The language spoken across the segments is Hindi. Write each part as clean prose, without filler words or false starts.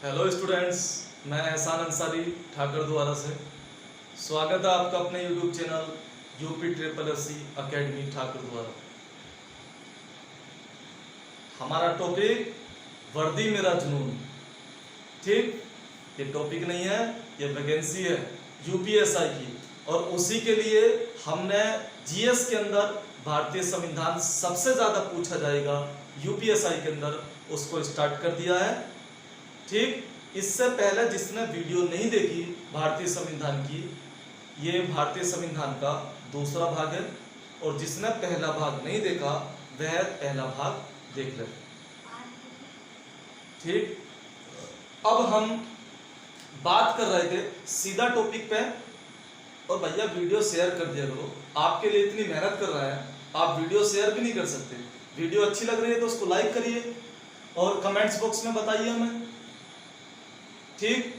हेलो स्टूडेंट्स, मैं एहसान अंसारी ठाकर द्वारा से स्वागत है आपका अपने YouTube channel UP triple S C academy Thakar द्वारा। हमारा टॉपिक वर्दी मेरा जुनून। ठीक, ये टॉपिक नहीं है, ये वैकेंसी है यूपीएसआई की, और उसी के लिए हमने जीएस के अंदर भारतीय संविधान सबसे ज़्यादा पूछा जाएगा यूपीएसआई के अंदर, उसको स्टार्ट कर दिया है। ठीक, इससे पहले जिसने वीडियो नहीं देखी भारतीय संविधान की, ये भारतीय संविधान का दूसरा भाग है, और जिसने पहला भाग नहीं देखा वह पहला भाग देख ले। ठीक, अब हम बात कर रहे थे सीधा टॉपिक पे, और भैया वीडियो शेयर कर दिया करो, आपके लिए इतनी मेहनत कर रहा है, आप वीडियो शेयर भी नहीं कर सकते। वीडियो अच्छी लग रही है तो उसको लाइक करिए और कमेंट्स बॉक्स में बताइए हमें। ठीक,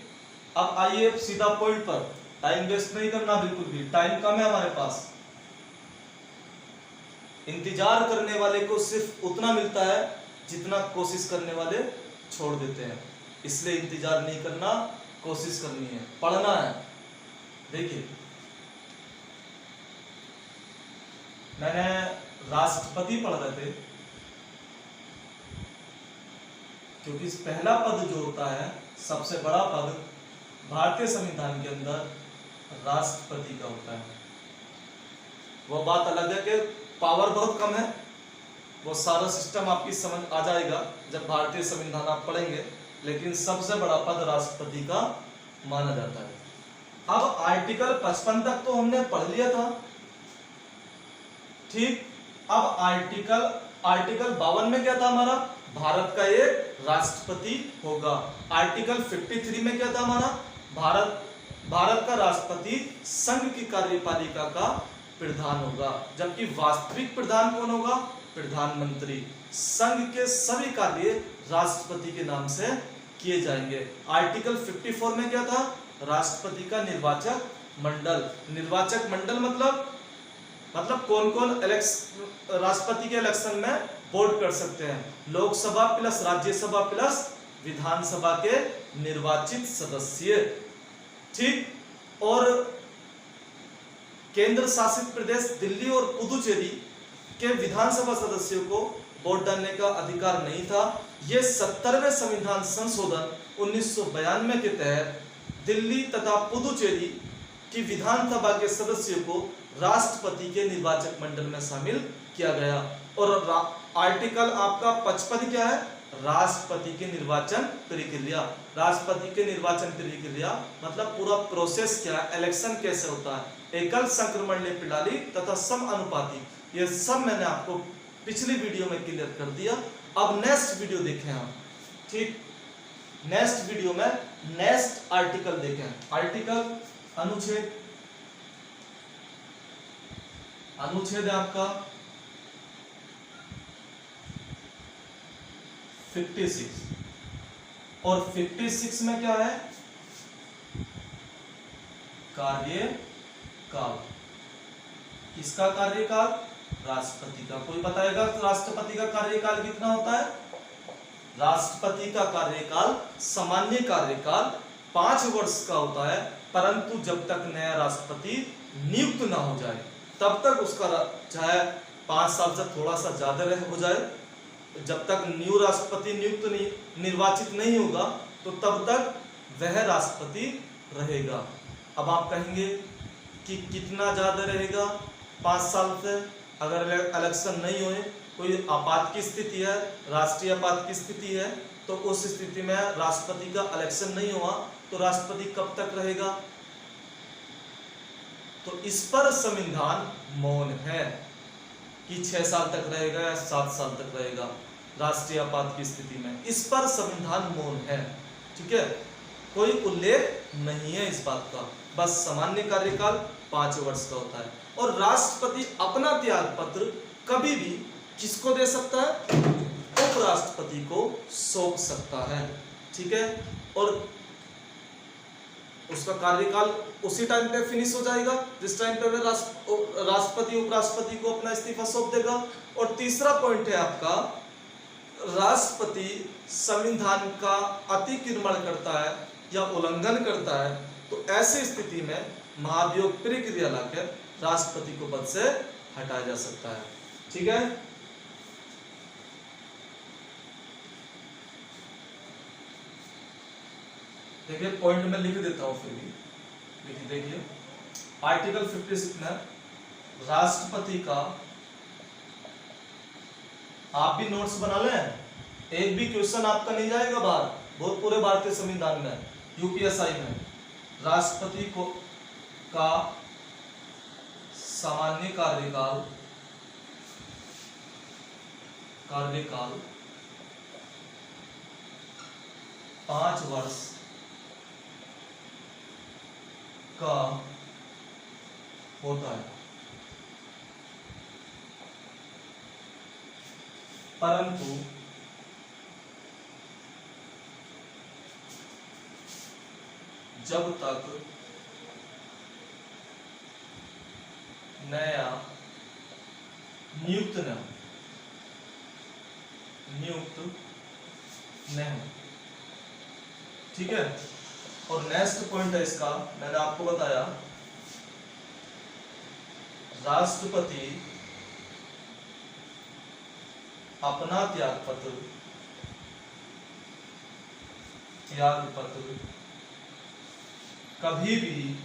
अब आइए सीधा पॉइंट पर, टाइम वेस्ट नहीं करना बिल्कुल भी, टाइम कम है हमारे पास। इंतजार करने वाले को सिर्फ उतना मिलता है जितना कोशिश करने वाले छोड़ देते हैं, इसलिए इंतजार नहीं करना, कोशिश करनी है, पढ़ना है। देखिए, मैंने राष्ट्रपति पढ़ रहे थे, क्योंकि पहला पद जो होता है सबसे बड़ा पद भारतीय संविधान के अंदर राष्ट्रपति का होता है। वो बात अलग है कि पावर बहुत कम है, वो सारा सिस्टम आपकी समझ आ जाएगा जब भारतीय संविधान आप पढ़ेंगे, लेकिन सबसे बड़ा पद राष्ट्रपति का माना जाता है। अब आर्टिकल 55 तक तो हमने पढ़ लिया था। ठीक, अब आर्टिकल 52 में क्या था हमारा, भारत का एक राष्ट्रपति होगा। आर्टिकल 53 में क्या था हमारा, भारत का राष्ट्रपति संघ की कार्यपालिका का प्रधान होगा, जबकि वास्तविक प्रधान कौन होगा, प्रधानमंत्री। संघ के सभी कार्य राष्ट्रपति के नाम से किए जाएंगे। आर्टिकल 54 में क्या था, राष्ट्रपति का निर्वाचक मंडल। निर्वाचक मंडल मतलब कौन कौन राष्ट्रपति के इलेक्शन में वोट कर सकते हैं, लोकसभा प्लस राज्यसभा प्लस विधानसभा के निर्वाचित सदस्य। ठीक, और केंद्र शासित प्रदेश दिल्ली और पुदुचेरी के विधानसभा सदस्यों को वोट डालने का अधिकार नहीं था। ये 70वें संविधान संशोधन 1992 के तहत दिल्ली तथा पुदुचेरी की विधानसभा के सदस्यों को राष्ट्रपति के निर्वाचक मंडल में शामिल किया गया। और आर्टिकल आपका 55 क्या है, राष्ट्रपति के निर्वाचन प्रक्रिया। राष्ट्रपति के निर्वाचन प्रक्रिया मतलब पूरा प्रोसेस क्या है, इलेक्शन कैसे होता है, एकल संक्रमणीय प्रणाली तथा समानुपाती, ये सब मैंने आपको पिछली वीडियो में क्लियर कर दिया। अब नेक्स्ट वीडियो देखें हम। ठीक, नेक्स्ट वीडियो में नेक्स्ट आर्टिकल देखें। आर्टिकल अनुच्छेद है आपका 56, और 56 में क्या है, कार्यकाल। किसका कार्यकाल, राष्ट्रपति का। कोई बताएगा राष्ट्रपति का कार्यकाल कितना होता है। राष्ट्रपति का कार्यकाल, सामान्य कार्यकाल 5 वर्ष का होता है, परंतु जब तक नया राष्ट्रपति नियुक्त ना हो जाए तब तक उसका, चाहे 5 साल से थोड़ा सा ज्यादा हो जाए, जब तक न्यू राष्ट्रपति नियुक्त निर्वाचित नहीं होगा तो तब तक वह राष्ट्रपति रहेगा। अब आप कहेंगे कि कितना ज्यादा रहेगा, 5 साल से। अगर इलेक्शन नहीं होए, कोई आपात की स्थिति है, राष्ट्रीय आपात की स्थिति है, तो उस स्थिति में राष्ट्रपति का इलेक्शन नहीं हुआ तो राष्ट्रपति कब तक रहेगा। तो इस पर संविधान मौन है कि 6 साल तक रहेगा या 7 साल तक रहेगा राष्ट्रीय आपात की स्थिति में, इस पर संविधान मौन है। ठीक है, कोई उल्लेख नहीं है इस बात का, बस सामान्य कार्यकाल 5 वर्ष का होता है। और राष्ट्रपति अपना त्याग पत्र कभी भी किसको दे सकता है, उपराष्ट्रपति को सौंप सकता है। ठीक है, और उसका कार्यकाल उसी टाइम पे फिनिश हो जाएगा जिस टाइम पे राष्ट्रपति उपराष्ट्रपति को अपना इस्तीफा सौंप देगा। और तीसरा पॉइंट है आपका राष्ट्रपति संविधान का अतिक्रमण करता है या उल्लंघन करता है तो ऐसी स्थिति में महाभियोग प्रक्रिया लाकर राष्ट्रपति को पद से हटाया जा सकता है। ठीक है, देखिए पॉइंट में लिख देता हूं, फिर भी देखिए आर्टिकल 56 में राष्ट्रपति का, आप भी नोट्स बना लें, एक भी क्वेश्चन आपका नहीं जाएगा बाहर, बहुत पूरे भारतीय संविधान में यूपीएसआई में राष्ट्रपति को का सामान्य कार्यकाल 5 वर्ष का होता है, परंतु जब तक नया नियुक्त न हो। ठीक है, और नेक्स्ट पॉइंट है इसका, मैंने आपको बताया राष्ट्रपति अपना त्याग पत्र कभी भी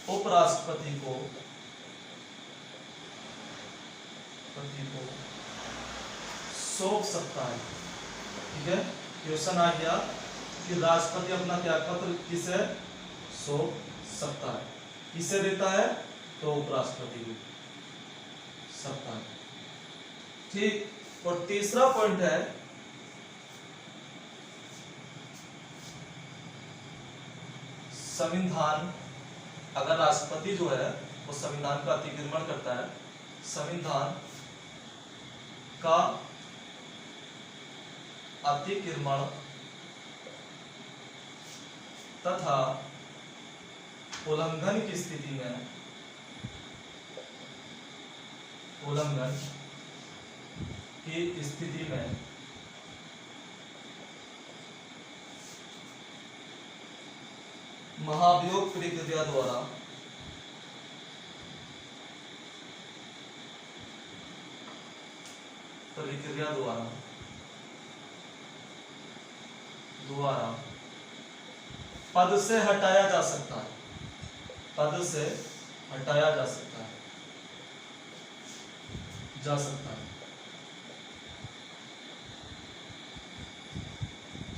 उपराष्ट्रपति को सौंप सकता है। ठीक है, क्वेश्चन आ गया कि राष्ट्रपति अपना त्यागपत्र किसे सौंप सकता है, किसे देता है, तो उपराष्ट्रपति को सकता है। ठीक, और तीसरा पॉइंट है संविधान, अगर राष्ट्रपति जो है वो संविधान का अतिक्रमण करता है, संविधान का अतिक्रमण तथा उल्लंघन की स्थिति में महाभियोग प्रक्रिया द्वारा पद से हटाया जा सकता है,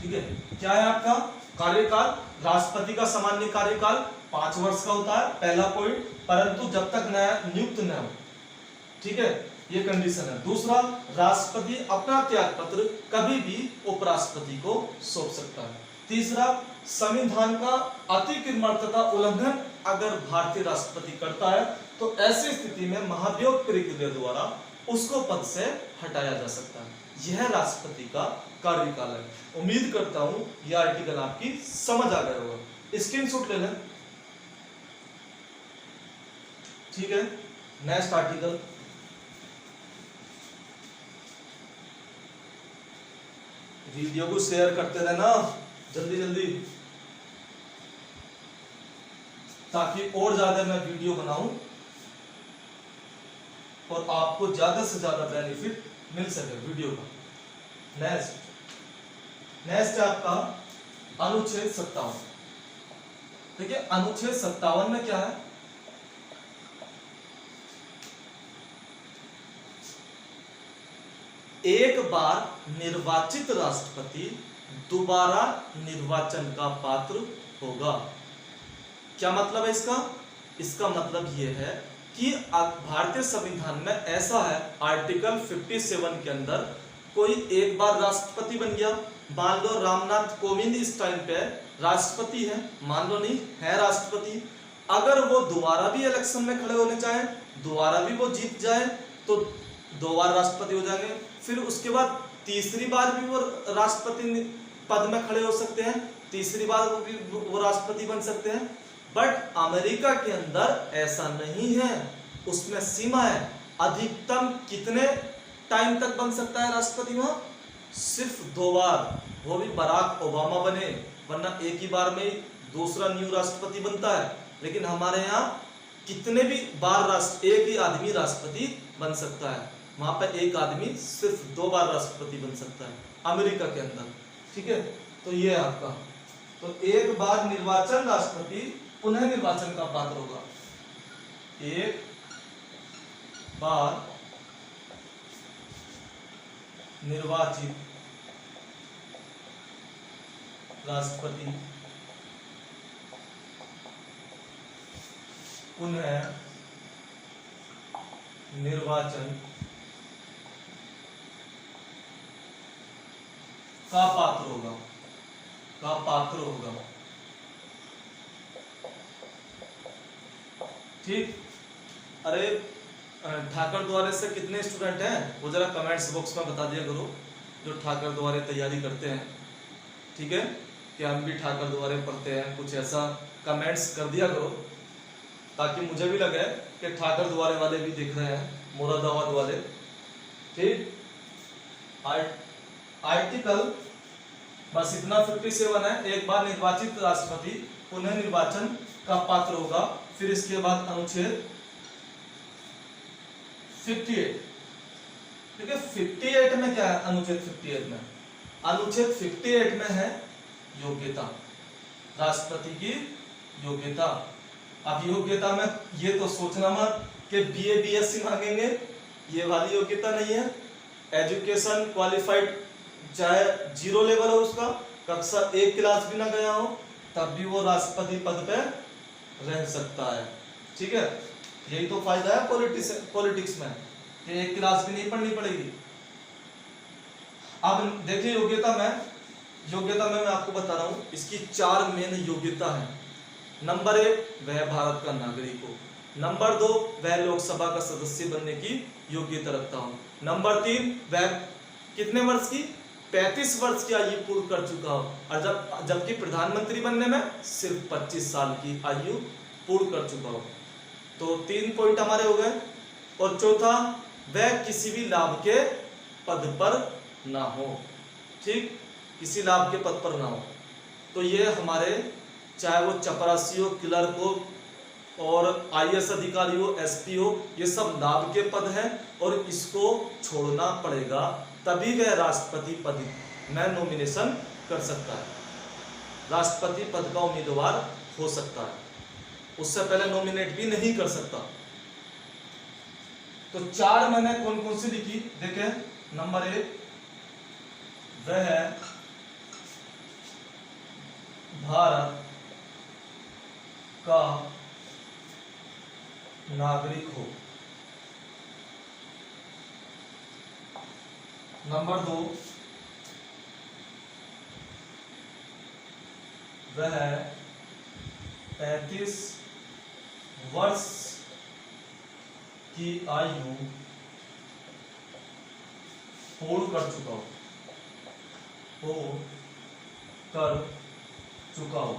ठीक है। क्या है आपका कार्यकाल? राष्ट्रपति का सामान्य कार्यकाल 5 वर्ष का होता है, पहला पॉइंट, परंतु जब तक नया नियुक्त न हो। ठीक है, ये कंडीशन है। दूसरा, राष्ट्रपति अपना त्यागपत्र कभी भी उपराष्ट्रपति को सौंप सकता है। तीसरा, संविधान का अतिक्रमण तथा उल्लंघन अगर भारतीय राष्ट्रपति करता है तो ऐसी स्थिति में महाभियोग प्रक्रिया द्वारा उसको पद से हटाया जा सकता है। यह राष्ट्रपति का कार्यकाल है। उम्मीद करता हूं यह आर्टिकल आपकी समझ आ गया होगा। स्क्रीनशॉट ले लें। ठीक है, नेक्स्ट आर्टिकल, वीडियो को शेयर करते रहना जल्दी जल्दी, ताकि और ज्यादा मैं वीडियो बनाऊं और आपको ज्यादा से ज्यादा बेनिफिट मिल सके वीडियो का। नेक्स्ट है आपका अनुच्छेद 57। देखिए अनुच्छेद 57 में क्या है, एक बार निर्वाचित राष्ट्रपति दोबारा निर्वाचन का पात्र होगा। क्या मतलब है इसका? इसका मतलब यह है कि भारतीय संविधान में ऐसा है, आर्टिकल 57 के अंदर कोई एक बार राष्ट्रपति बन गया, मान लो रामनाथ कोविंद इस टाइम पे राष्ट्रपति है, मान लो नहीं है राष्ट्रपति, अगर वो दोबारा भी इलेक्शन में खड़े होने चाहे, दोबारा भी वो जीत जाए तो 2 बार राष्ट्रपति हो जाएंगे, फिर उसके बाद तीसरी बार भी वो राष्ट्रपति पद में खड़े हो सकते हैं, तीसरी बार वो राष्ट्रपति बन सकते हैं। बट अमेरिका के अंदर ऐसा नहीं है, उसमें सीमा है। अधिकतम कितने टाइम तक बन सकता है राष्ट्रपति वहां? सिर्फ 2 बार, वो भी बराक ओबामा बने, वरना एक ही बार में दूसरा न्यू राष्ट्रपति बनता है। लेकिन हमारे यहाँ कितने भी बार एक ही आदमी राष्ट्रपति बन सकता है, वहां पर एक आदमी सिर्फ 2 बार राष्ट्रपति बन सकता है अमेरिका के अंदर। ठीक है, तो ये है आपका। तो एक बार निर्वाचन राष्ट्रपति पुनः निर्वाचन का पात्र होगा। एक बार निर्वाचित राष्ट्रपति पुनः निर्वाचन का पात्र होगा, का पात्र होगा। ठीक, अरे ठाकर द्वारे से कितने स्टूडेंट हैं वो जरा कमेंट्स बॉक्स में बता दिया करो, जो ठाकर द्वारे तैयारी करते हैं। ठीक है, कि हम भी ठाकर द्वारे पढ़ते हैं, कुछ ऐसा कमेंट्स कर दिया करो ताकि मुझे भी लगे कि ठाकर द्वारे वाले भी दिख रहे हैं, मुरादाबाद वाले। ठीक, आर्टिकल बस इतना 57 है, एक बार निर्वाचित राष्ट्रपति पुनः निर्वाचन का पात्र होगा। फिर इसके बाद अनुच्छेद 58। ठीक है, 58 में क्या है? अनुच्छेद 58 में, अनुच्छेद 58 में है योग्यता, राष्ट्रपति की योग्यता। अब योग्यता में ये तो सोचना मत कि बीए बीएससी मांगेंगे, ये वाली योग्यता नहीं है। एजुकेशन क्वालिफाइड चाहे 0 लेवल हो, उसका कक्षा 1 क्लास भी ना गया हो, तब भी वो राष्ट्रपति पद पे रह सकता है। ठीक है, यही तो फायदा है पॉलिटिक्स में, कि 1 क्लास भी नहीं पढ़नी पड़ेगी। अब देखिए योग्यता में मैं आपको बता रहा हूं, इसकी 4 मेन योग्यता है। नंबर 1, वह भारत का नागरिक हो। नंबर 2, वह लोकसभा का सदस्य बनने की योग्यता रखता हो। नंबर 3, वह कितने वर्ष की? 35 वर्ष की आयु पूर्ण कर चुका हो, और जबकि प्रधानमंत्री बनने में सिर्फ 25 साल की आयु पूर्ण कर चुका हो। तो 3 पॉइंट हमारे हो गए। और चौथा, वह किसी भी लाभ के पद पर ना हो। ठीक, किसी लाभ के पद पर ना हो। तो ये हमारे, चाहे वो चपरासी हो, क्लर्क हो, और आईएएस अधिकारी हो, एसपी हो, ये सब लाभ के पद हैं, और इसको छोड़ना पड़ेगा, तभी वह राष्ट्रपति पद में नॉमिनेशन कर सकता है, राष्ट्रपति पद का उम्मीदवार हो सकता है। उससे पहले नॉमिनेट भी नहीं कर सकता। तो 4 मैंने कौन कौन सी लिखी देखें। नंबर 1, वह भारत का नागरिक हो। नंबर 2, वह 35 वर्ष की आयु पूर्ण कर चुका हो।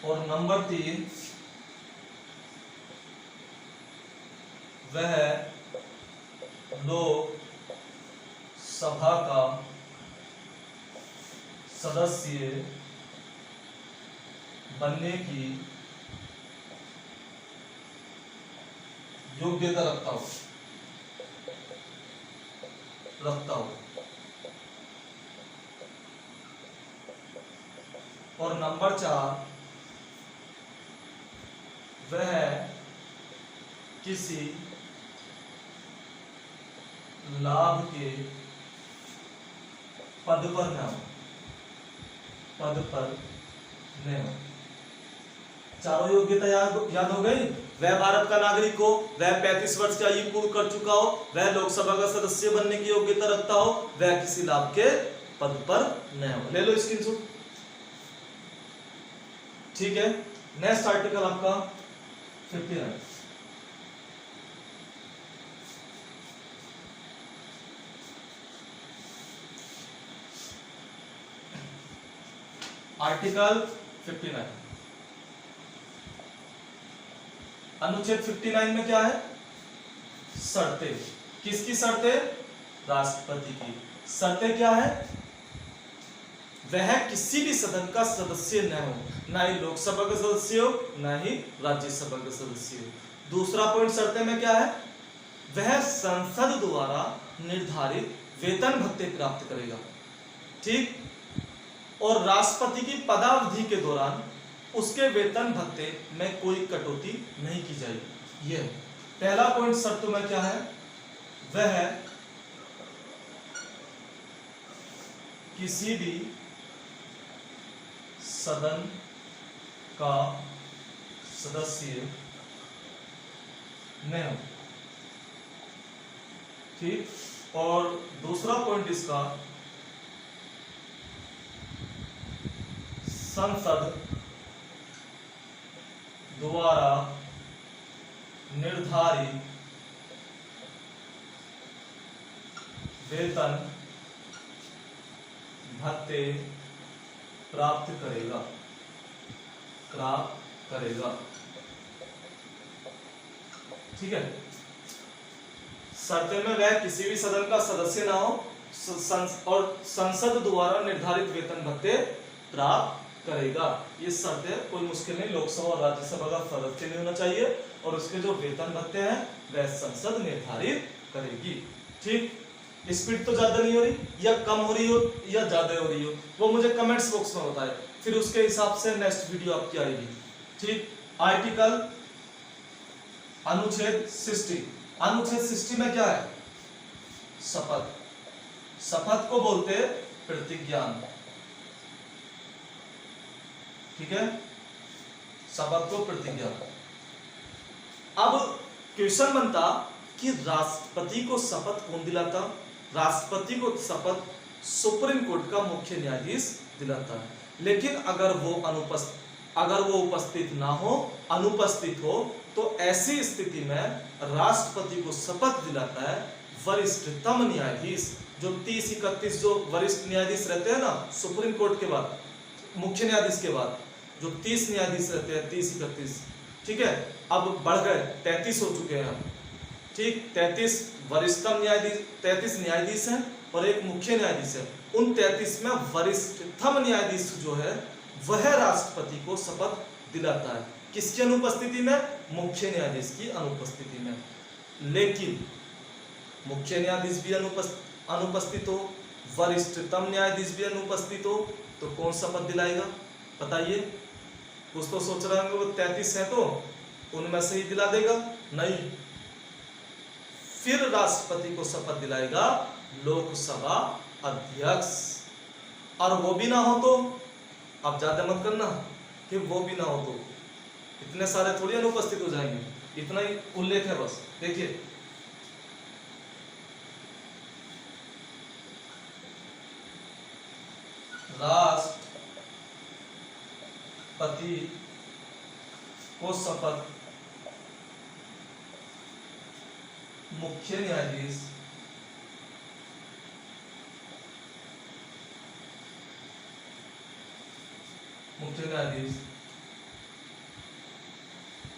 और नंबर 3, वह लोकसभा का सदस्य बनने की योग्यता रखता हो। और नंबर 4, वह किसी लाभ के पद पर न हो। चारों योग्यता याद हो गई। वह भारत का नागरिक हो, वह 35 वर्ष की आयु पूर्ण कर चुका हो, वह लोकसभा का सदस्य बनने की योग्यता रखता हो, वह किसी लाभ के पद पर न हो। ले लो स्क्रीनशॉट। ठीक है, नेक्स्ट आर्टिकल आपका 59। आर्टिकल 59 अनुच्छेद 59 में क्या है? शर्तें। किसकी शर्तें? राष्ट्रपति की। शर्तें क्या है? वह किसी भी सदन का सदस्य न हो, ना ही लोकसभा का सदस्य हो, ना ही राज्यसभा का सदस्य हो। दूसरा पॉइंट शर्तें में क्या है? वह संसद द्वारा निर्धारित वेतन भत्ते प्राप्त करेगा। ठीक। और राष्ट्रपति की पदावधि के दौरान उसके वेतन भत्ते में कोई कटौती नहीं की जाएगी। यह पहला पॉइंट शर्तों में क्या है? वह किसी भी सदन का सदस्य न हो। ठीक। और दूसरा पॉइंट इसका, संसद द्वारा निर्धारित वेतन भत्ते प्राप्त करेगा। ठीक है। शर्तें में वह किसी भी सदन का सदस्य ना हो और संसद द्वारा निर्धारित वेतन भत्ते प्राप्त करेगा। ये शर्तें कोई मुश्किल नहीं, लोकसभा और राज्यसभा का सदस्य नहीं होना चाहिए और उसके जो वेतन भत्ते हैं वह संसद निर्धारित करेगी। ठीक। स्पीड तो ज्यादा नहीं हो रही या कम हो रही हो या ज्यादा हो रही हो, वो मुझे कमेंट्स बॉक्स में बताए, फिर उसके हिसाब से नेक्स्ट वीडियो आपकी आएगी। ठीक। आर्टिकल अनुच्छेद 60। अनुच्छेद 60 में क्या है? शपथ। शपथ को बोलते प्रतिज्ञान। ठीक है। शपथ को प्रतिज्ञा। अब क्वेश्चन बनता कि राष्ट्रपति को शपथ कौन दिलाता? राष्ट्रपति को शपथ सुप्रीम कोर्ट का मुख्य न्यायाधीश दिलाता है। लेकिन अगर वो उपस्थित ना हो, अनुपस्थित हो, तो ऐसी स्थिति में राष्ट्रपति को शपथ दिलाता है वरिष्ठतम न्यायाधीश। जो 30-31 जो वरिष्ठ न्यायाधीश रहते हैं ना सुप्रीम कोर्ट के बाद, मुख्य न्यायाधीश के बाद जो 30 न्यायाधीश रहते हैं, 30-31, ठीक है, अब बढ़ गए 33 हो चुके हैं। ठीक। 33 वरिष्ठतम न्यायाधीश, 33 न्यायाधीश हैं और एक मुख्य न्यायाधीश है। उन 33 में वरिष्ठतम न्यायाधीश जो है वह राष्ट्रपति को शपथ दिलाता है। किसकी अनुपस्थिति में? मुख्य न्यायाधीश की अनुपस्थिति में। लेकिन मुख्य न्यायाधीश भी अनुपस्थित हो, वरिष्ठतम न्यायाधीश भी अनुपस्थित हो, तो कौन शपथ दिलाएगा? बताइए। कुछ तो सोच रहे होंगे वो 33 है तो उनमें से ही दिला देगा। नहीं, फिर राष्ट्रपति को शपथ दिलाएगा लोकसभा अध्यक्ष। और वो भी ना हो तो, अब ज्यादा मत करना कि वो भी ना हो तो, इतने सारे थोड़ी अनुपस्थित हो जाएंगे, इतना ही उल्लेख है बस। देखिए राष्ट्रपति को शपथ मुख्य न्यायाधीश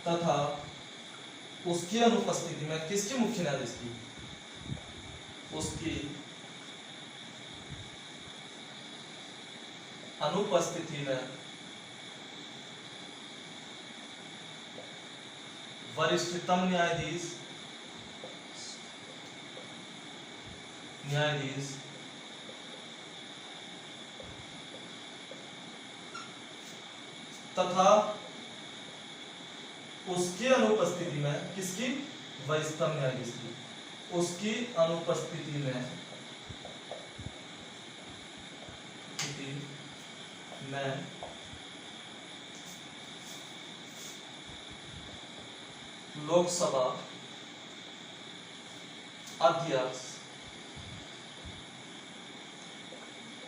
तथा उसकी अनुपस्थिति में, किसकी? मुख्य न्यायाधीश की, उसकी अनुपस्थिति में वरिष्ठतम न्यायाधीश तथा उसकी अनुपस्थिति में, किसकी? वरिष्ठतम न्यायाधीश की, उसकी अनुपस्थिति में लोकसभा अध्यक्ष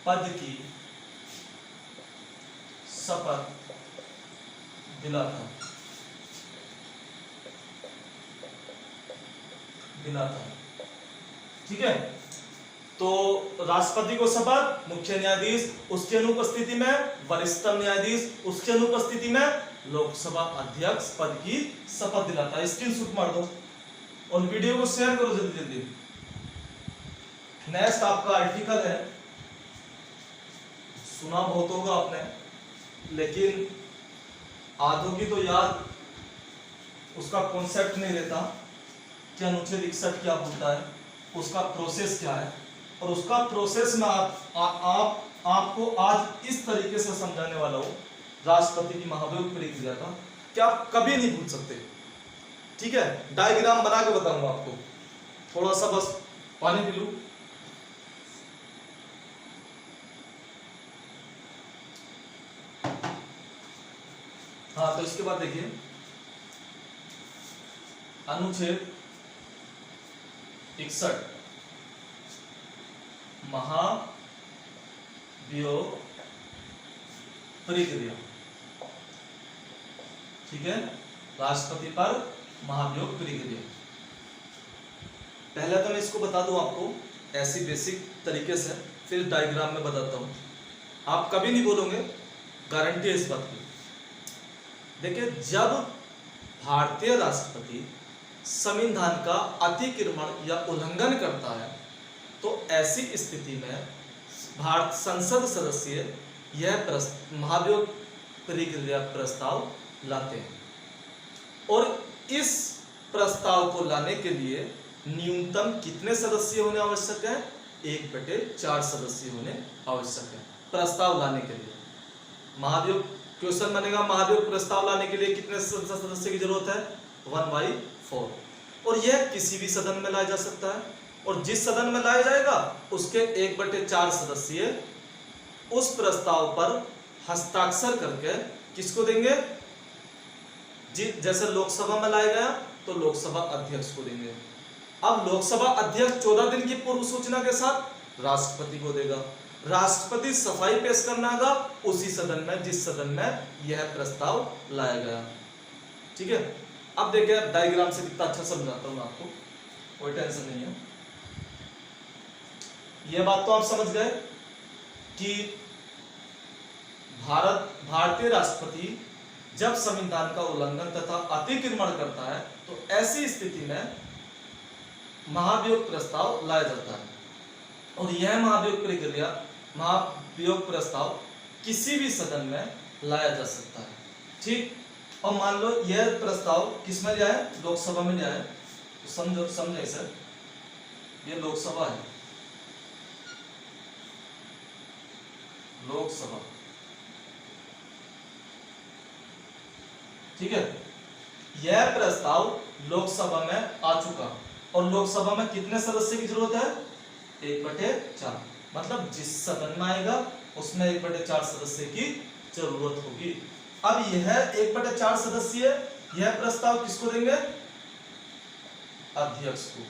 पद की शपथ दिलाता। ठीक है। तो राष्ट्रपति को शपथ, मुख्य न्यायाधीश उसकी अनुपस्थिति में, वरिष्ठतम न्यायाधीश उसकी अनुपस्थिति में लोकसभा अध्यक्ष पद की शपथ दिलाता है। स्क्रीनशॉट मार दो और वीडियो को शेयर करो जल्दी जल्दी। नेक्स्ट आपका आर्टिकल है, सुना बहुत होगा आपने, लेकिन आधों की तो याद उसका कॉन्सेप्ट नहीं रहता कि अनुच्छेद 61 क्या बोलता है, उसका प्रोसेस क्या है, और उसका प्रोसेस में आपको आज इस तरीके से समझाने वाला हूं राष्ट्रपति की महाभियोग प्रक्रिया का कि आप कभी नहीं भूल सकते। ठीक है, डायग्राम बना के बताऊंगा आपको। थोड़ा सा बस पानी पी लूं। हाँ, तो इसके बाद देखिए अनुच्छेद 61 महाभियोग प्रक्रिया। ठीक है, राष्ट्रपति पर महाभियोग प्रक्रिया। पहले तो मैं इसको बता दूं आपको ऐसी बेसिक तरीके से, फिर डायग्राम में बताता हूं। आप कभी नहीं बोलोगे, गारंटी है इस बात की। देखिए, जब भारतीय राष्ट्रपति संविधान का अतिक्रमण या उल्लंघन करता है तो ऐसी स्थिति में भारत संसद सदस्य यह महाभियोग प्रक्रिया प्रस्ताव लाते हैं, और इस प्रस्ताव को लाने के लिए न्यूनतम कितने सदस्य होने आवश्यक है? 1/4 सदस्य होने आवश्यक है प्रस्ताव लाने के लिए। महाभियोग क्वेश्चन बनेगा, महाभियोग प्रस्ताव लाने के लिए कितने सदस्य की जरूरत है? 1/4। और यह किसी भी सदन में लाया जा सकता है, और जिस सदन में लाया जाएगा उसके 1/4 सदस्य उस प्रस्ताव पर हस्ताक्षर करके किसको देंगे? जैसे लोकसभा में लाया गया तो लोकसभा अध्यक्ष को देंगे। अब लोकसभा अध्यक्ष 14 दिन की पूर्व सूचना के साथ राष्ट्रपति को देगा। राष्ट्रपति सफाई पेश करना होगा उसी सदन में जिस सदन में यह प्रस्ताव लाया गया। ठीक है, अब देखिए डायग्राम से कितना अच्छा समझाता हूं आपको, कोई टेंशन नहीं है। यह बात तो आप समझ गए कि भारतीय राष्ट्रपति जब संविधान का उल्लंघन तथा अतिक्रमण करता है तो ऐसी स्थिति में महाभियोग प्रस्ताव लाया जाता है, और यह महाभियोग प्रस्ताव किसी भी सदन में लाया जा सकता है। ठीक, और मान लो यह प्रस्ताव किस में जाए? लोकसभा में जाए, तो समझे सर, ये लोकसभा है, लोकसभा। ठीक है, यह प्रस्ताव लोकसभा में आ चुका, और लोकसभा में कितने सदस्य की जरूरत है? 1/4। मतलब जिस सदन में आएगा उसमें 1/4 सदस्य की जरूरत होगी। अब यह 1/4 सदस्य यह प्रस्ताव किसको देंगे? अध्यक्ष को।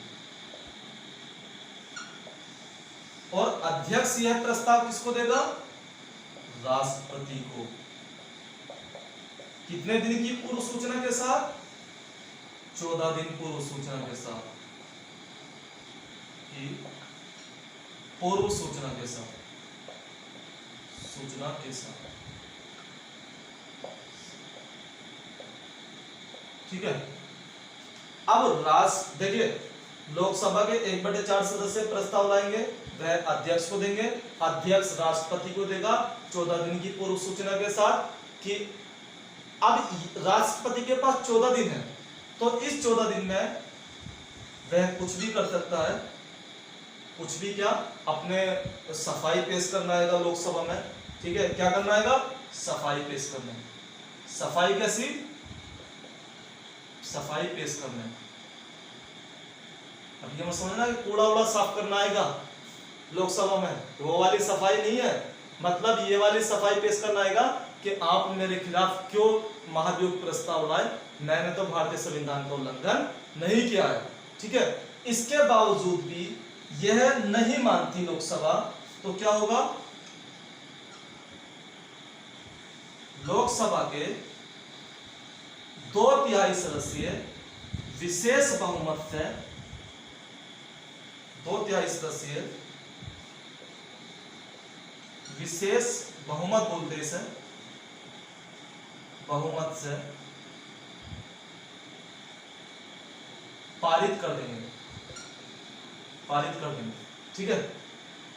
और अध्यक्ष यह प्रस्ताव किसको देगा? राष्ट्रपति को। कितने दिन की पूर्व सूचना के साथ? 14 दिन पूर्व सूचना के साथ, पूर्व सूचना के साथ, सूचना के साथ। ठीक है, अब देखिए लोकसभा के 1/4 सदस्य प्रस्ताव लाएंगे, वह अध्यक्ष को देंगे, अध्यक्ष राष्ट्रपति को देगा 14 दिन की पूर्व सूचना के साथ। कि अब राष्ट्रपति के पास 14 दिन है, तो इस 14 दिन में वह कुछ भी कर सकता है। कुछ भी क्या? अपने सफाई पेश करना आएगा लोकसभा में। ठीक है, क्या करना आएगा? सफाई पेश करना है। सफाई कैसी? सफाई पेश करना है। अब ये मत समझना कि कूड़ा उड़ा साफ करना आएगा लोकसभा में, वो वाली सफाई नहीं है। मतलब ये वाली सफाई पेश करना आएगा कि आप मेरे खिलाफ क्यों महाभियोग प्रस्ताव लाए, मैंने तो भारतीय संविधान का उल्लंघन नहीं किया है। ठीक है, इसके बावजूद भी यह नहीं मानती लोकसभा, तो क्या होगा? लोकसभा के 2/3 सदस्य विशेष बहुमत से, 2/3 सदस्य विशेष बहुमत बोलते इसे, बहुमत से पारित कर देंगे, पारित कर देंगे। ठीक है,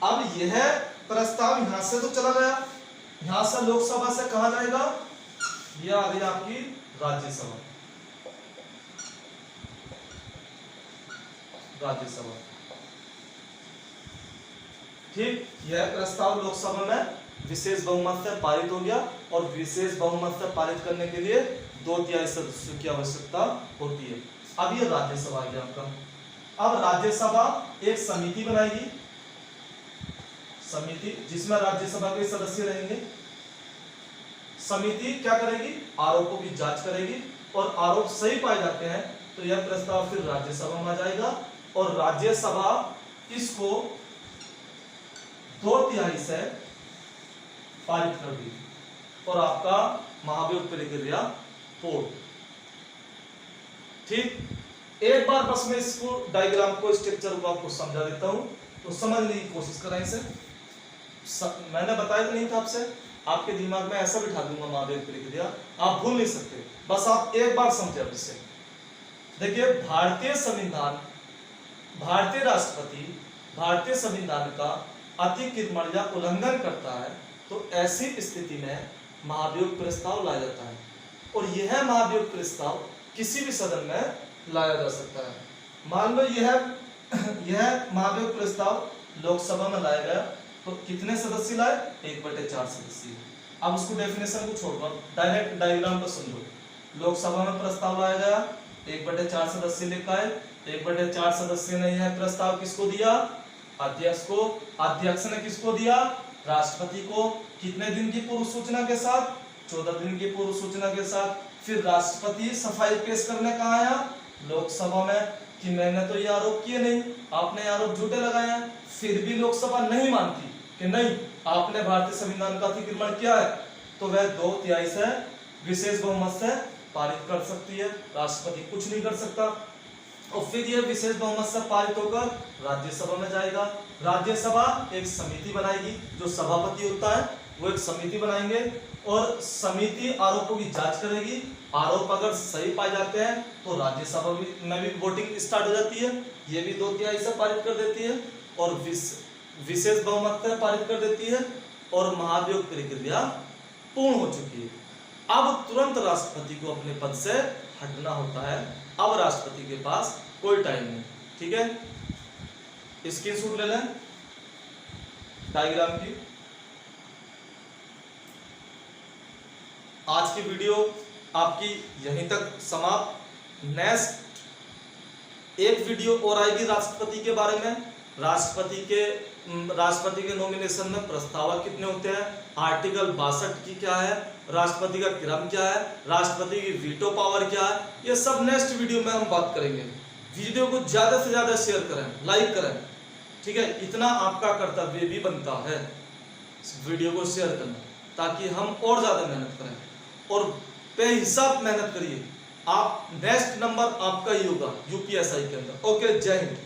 अब यह प्रस्ताव यहां से तो चला गया, यहां से लोकसभा से कहा जाएगा, यह आ गई आपकी राज्यसभा, राज्यसभा। ठीक, यह प्रस्ताव लोकसभा में विशेष बहुमत से पारित हो गया, और विशेष बहुमत से पारित करने के लिए 2/3 सदस्यों की आवश्यकता होती है। अब ये राज्यसभा आ गया आपका। अब राज्यसभा एक समिति बनाएगी, समिति जिसमें राज्यसभा के सदस्य रहेंगे। समिति क्या करेगी, आरोपों की जांच करेगी, और आरोप सही पाए जाते हैं तो यह प्रस्ताव फिर राज्यसभा में आ जाएगा, और राज्यसभा इसको 2/3 से पारित कर दी, और आपका महाभियोग प्रक्रिया पूर्ण। ठीक, एक बार बस मैं इसको डायग्राम को, स्ट्रक्चर को आपको समझा देता हूं, तो समझने की कोशिश करें इसे। मैंने बताया तो नहीं था आपसे, आपके दिमाग में ऐसा बिठा दूंगा महाभियोग प्रक्रिया, आप भूल नहीं सकते, बस आप एक बार समझे अब इसे। देखिए, भारतीय संविधान, भारतीय राष्ट्रपति भारतीय संविधान का अतिक्रमण या उल्लंघन करता है, तो ऐसी स्थिति में महाभियोग प्रस्ताव लाया जाता है, और यह महाभियोग प्रस्ताव किसी भी सदन में लाया जा सकता है। मान लो यह महाभियोग प्रस्ताव लोकसभा में लाया गया, तो कितने सदस्य लाए, 1/4 सदस्य। अब उसको डेफिनेशन को छोड़कर डायरेक्ट डायग्राम पर समझो। लोकसभा में प्रस्ताव लाया गया, 1/4 सदस्य लेकर आए, 1/4 सदस्य ने यह प्रस्ताव किसको दिया, अध्यक्ष को, अध्यक्ष ने किसको दिया, राष्ट्रपति को। कितने दिन की पूर्व सूचना के साथ, 14 दिन की पूर्व सूचना के साथ। फिर राष्ट्रपति सफाई पेश करने कहा आया लोकसभा में कि मैंने तो ये आरोप किए नहीं, आपने आरोप झूठे लगाए हैं। फिर भी लोकसभा नहीं मानती कि नहीं, आपने भारतीय संविधान का अतिक्रमण किया है, तो वह 2/3 से विशेष बहुमत से पारित कर सकती है, राष्ट्रपति कुछ नहीं कर सकता। और फिर यह विशेष बहुमत से पारित होकर राज्यसभा में जाएगा। राज्यसभा एक समिति बनाएगी, जो सभापति होता है वो एक समिति बनाएंगे, और समिति आरोपों की जांच करेगी। आरोप अगर सही पाए जाते हैं तो राज्यसभा में भी वोटिंग स्टार्ट हो जाती है, ये भी 2/3 से पारित कर देती है, और विशेष बहुमत से पारित कर देती है, और महाभियोग प्रक्रिया पूर्ण हो चुकी है। अब तुरंत राष्ट्रपति को अपने पद से हटना होता है। अब राष्ट्रपति के पास कोई टाइम नहीं। ठीक है, स्क्रीनशॉट ले लें डायग्राम की। आज की वीडियो आपकी यहीं तक समाप्त। नेक्स्ट एक वीडियो और आएगी राष्ट्रपति के बारे में। राष्ट्रपति के नॉमिनेशन में प्रस्तावक कितने होते हैं, आर्टिकल 62 की क्या है, राष्ट्रपति का क्रम क्या है, राष्ट्रपति की वीटो पावर क्या है, ये सब नेक्स्ट वीडियो में हम बात करेंगे। वीडियो को ज्यादा से ज्यादा शेयर करें, लाइक करें। ठीक है, इतना आपका कर्तव्य भी बनता है वीडियो को शेयर करना, ताकि हम और ज्यादा मेहनत करें, और बेहिसाब मेहनत करिए। आप नेक्स्ट नंबर आपका ही होगा यूपीएससी के अंदर। ओके, जय हिंद।